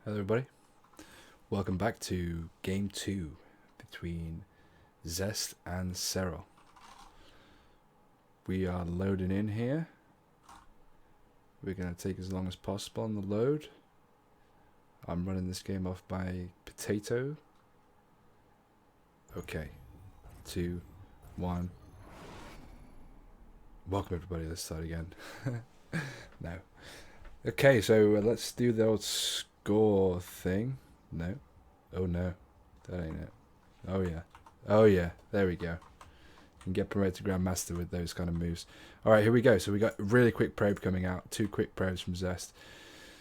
Hello everybody, welcome back to game 2 between Zest and Serral. We are loading in here. We're going to take as long as possible on the load. I'm running this game off my potato. Okay, 2, 1. Welcome everybody, let's start again. No. Okay, so let's do the old score thing. No. Oh no. That ain't it. Oh yeah. Oh yeah. There we go. You can get promoted to Grandmaster with those kind of moves. Alright, here we go. So we got a really quick probe coming out. 2 quick probes from Zest.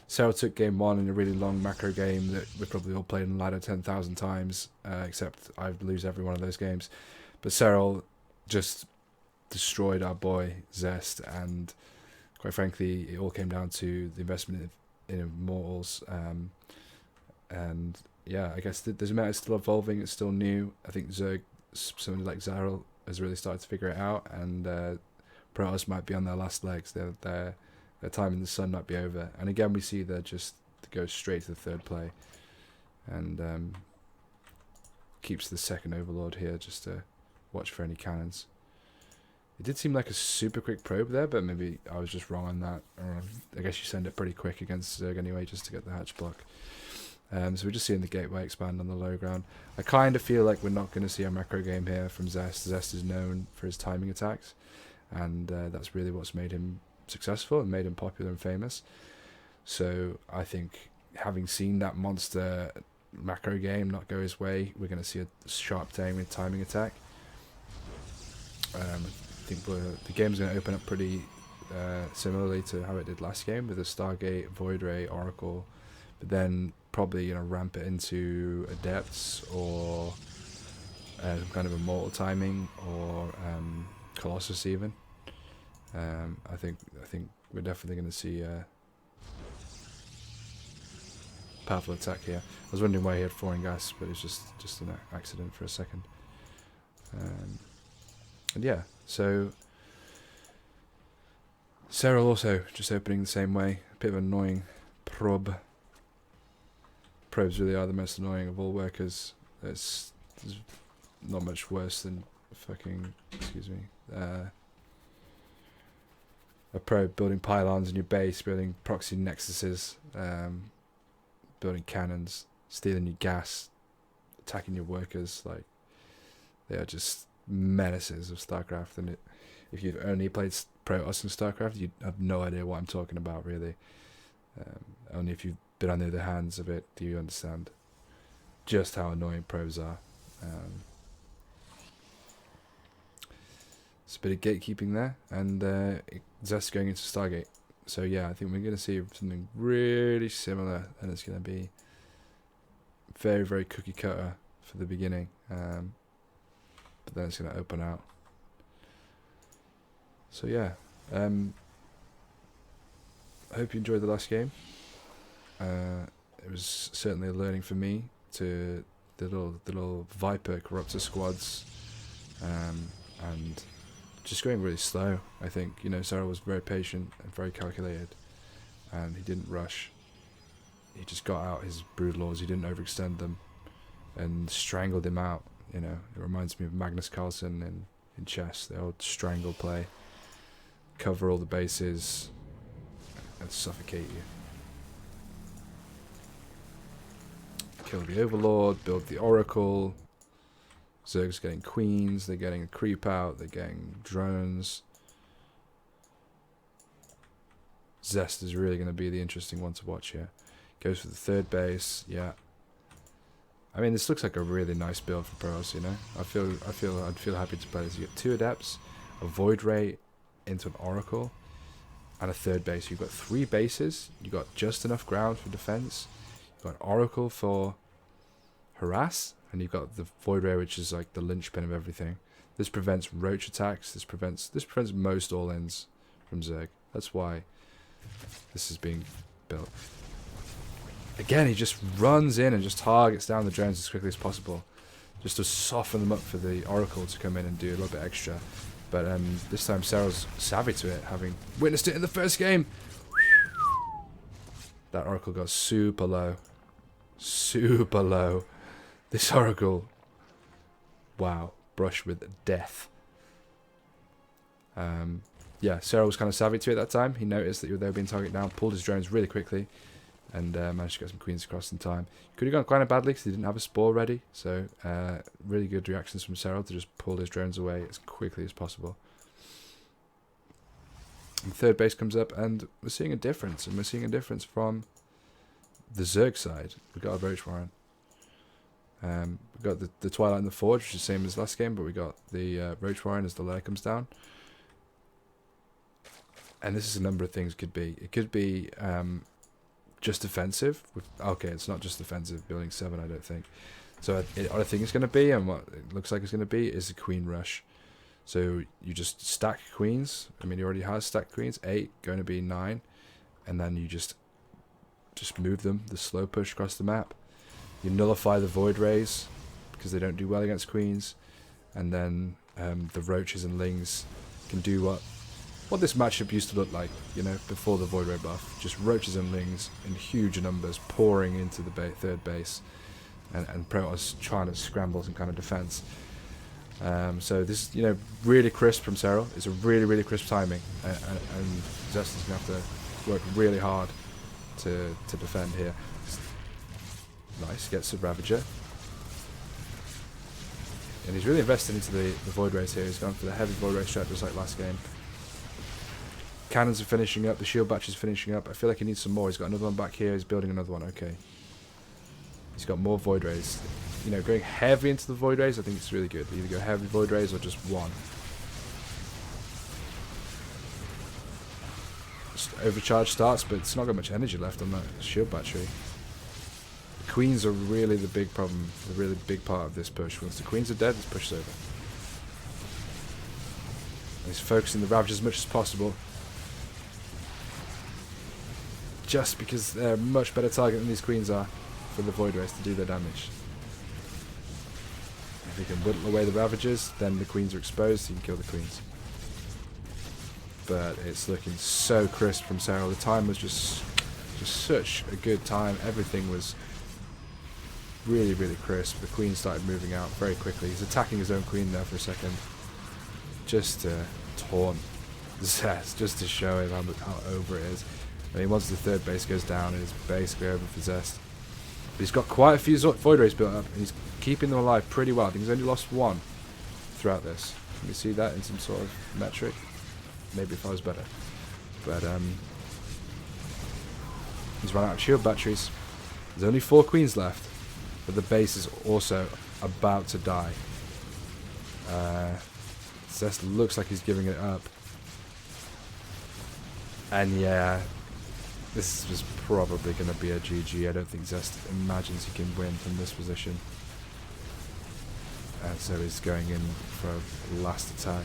Serral took game 1 in a really long macro game that we probably all played in ladder 10,000 times. Except I lose every one of those games. But Serral just destroyed our boy Zest, and quite frankly it all came down to the investment in Immortals. And yeah, I guess the meta is still evolving, it's still new. I think somebody like Serral has really started to figure it out, and Protoss might be on their last legs. Their time in the sun might be over, and again we see they're just to go straight to the third play, and keeps the second overlord here just to watch for any cannons. It did seem like a super quick probe there, but maybe I was just wrong on that. I guess you send it pretty quick against Zerg anyway, just to get the hatch block. So we're just seeing the gateway expand on the low ground. I kind of feel like we're not going to see a macro game here from Zest. Zest is known for his timing attacks, and that's really what's made him successful and made him popular and famous. So I think, having seen that monster macro game not go his way, we're going to see a sharp timing attack. I think the game's going to open up pretty similarly to how it did last game, with a Stargate, Void Ray, Oracle, but then probably ramp it into Adepts or some kind of Immortal timing, or Colossus even. I think we're definitely going to see a powerful attack here. I was wondering why he had 4 in gas, but it's just an accident for a second. And yeah, so Serral also just opening the same way. A bit of an annoying probe. Probes really are the most annoying of all workers. There's not much worse than fucking, a probe building pylons in your base, building proxy nexuses, building cannons, stealing your gas, attacking your workers. Like, they are just menaces of Starcraft, and if you've only played Protoss in Starcraft, you have no idea what I'm talking about, really. Only if you've been under the hands of it do you understand just how annoying probes are. It's a bit of gatekeeping there, and Zest going into Stargate. So yeah, I think we're going to see something really similar, and it's going to be very, very cookie cutter for the beginning. But then it's going to open out. So yeah, I hope you enjoyed the last game. It was certainly a learning for me to the little Viper Corruptor squads, and just going really slow. I think Serral was very patient and very calculated, and he didn't rush. He just got out his Broodlords. He didn't overextend them, and strangled him out. It reminds me of Magnus Carlsen in chess, the old strangle play. Cover all the bases and suffocate you. Kill the Overlord, build the Oracle. Zerg's getting queens, they're getting a creep out, they're getting drones. Zest is really going to be the interesting one to watch here. Goes for the third base, yeah. I mean, this looks like a really nice build for Protoss, I'd feel happy to play this. You get 2 Adepts, a Void Ray into an Oracle, and a third base. You've got 3 bases, you've got just enough ground for defense, you've got Oracle for harass, and you've got the Void Ray, which is like the linchpin of everything. This prevents roach attacks, this prevents most all-ins from Zerg. That's why this is being built. Again, he just runs in and just targets down the drones as quickly as possible, just to soften them up for the Oracle to come in and do a little bit extra. But this time Serral's savvy to it, having witnessed it in the first game. That Oracle got super low. Super low. This Oracle. Wow. Brush with death. Yeah, Serral was kind of savvy to it at that time. He noticed that they were being targeted down, pulled his drones really quickly, and managed to get some queens across in time. Could have gone kind of badly because he didn't have a spore ready, so really good reactions from Serral to just pull his drones away as quickly as possible. And third base comes up, and we're seeing a difference, and we're seeing a difference from the Zerg side. We've got a Roach Warren. We've got the Twilight and the Forge, which is the same as last game, but we got the Roach Warren as the lair comes down. And this is a number of things it could be. It could be just defensive. Okay, it's not just defensive, building 7, I don't think. So what I think it's going to be, and what it looks like it's going to be, is a queen rush. So you just stack queens. I mean, he already has stacked queens. 8, going to be 9. And then you just move them, the slow push across the map. You nullify the Void Rays, because they don't do well against queens. And then the Roaches and Lings can do what this matchup used to look like, you know, before the Void Ray buff. Just Roaches and Lings in huge numbers pouring into the third base, and Protoss trying to scramble some kind of defense. So this, you know, really crisp from Serral. It's a really crisp timing, and Zest is going to have to work really hard to defend here. Nice, gets the Ravager. And he's really invested into the Void Rays here. He's gone for the heavy Void Ray strat just like last game. Cannons are finishing up, the shield batch is finishing up. I feel like he needs some more. He's got another one back here, he's building another one, okay. He's got more Void Rays. You know, going heavy into the Void Rays, I think it's really good. Either go heavy Void Rays or just one. Just overcharge starts, but it's not got much energy left on that shield battery. The queens are really the big problem, the really big part of this push. Once the queens are dead, this push is over. And he's focusing the Ravagers as much as possible. Just because they're a much better target than these queens are for the Void Rays to do their damage. If he can whittle away the Ravagers, then the queens are exposed, so you can kill the queens. But it's looking so crisp from Serral. The time was just such a good time. Everything was really crisp. The queen started moving out very quickly. He's attacking his own queen there for a second, just to taunt Zest, just to show him how over it is. I mean, once the third base goes down, it's basically over for Zest. But he's got quite a few Void Rays built up, and he's keeping them alive pretty well. I think he's only lost 1 throughout this. Can you see that in some sort of metric? Maybe if I was better. But he's run out of shield batteries. There's only 4 queens left, but the base is also about to die. Zest looks like he's giving it up. And yeah, this is probably going to be a GG. I don't think Zest imagines he can win from this position. And so he's going in for a last attack.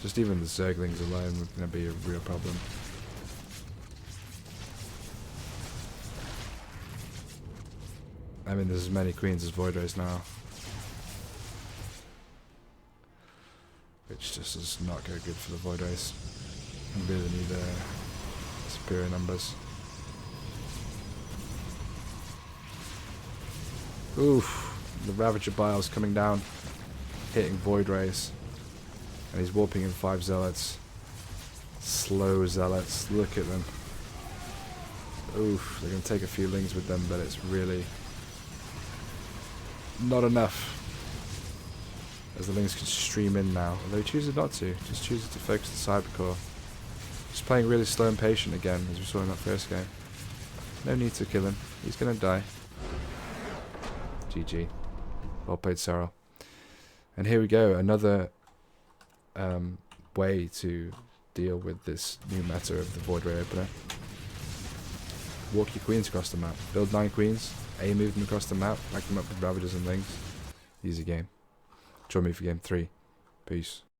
Just even the Zerglings alone are going to be a real problem. I mean, there's as many queens as Void Rays now. Which just does not go good for the Void Rays. You really need superior numbers. Oof, the Ravager Bile's coming down, hitting Void Rays. And he's warping in 5 Zealots. Slow Zealots, look at them. Oof, they're going to take a few Lings with them, but it's really not enough. As the Lings can stream in now, although he chooses not to, just chooses to focus the Cybercore. Just playing really slow and patient again, as we saw in that first game. No need to kill him, he's going to die. GG. Well played, Serral. And here we go, another way to deal with this new meta of the Void Ray opener. Walk your queens across the map. Build 9 queens, move them across the map, back them up with Ravagers and Lings. Easy game. Join me for game 3. Peace.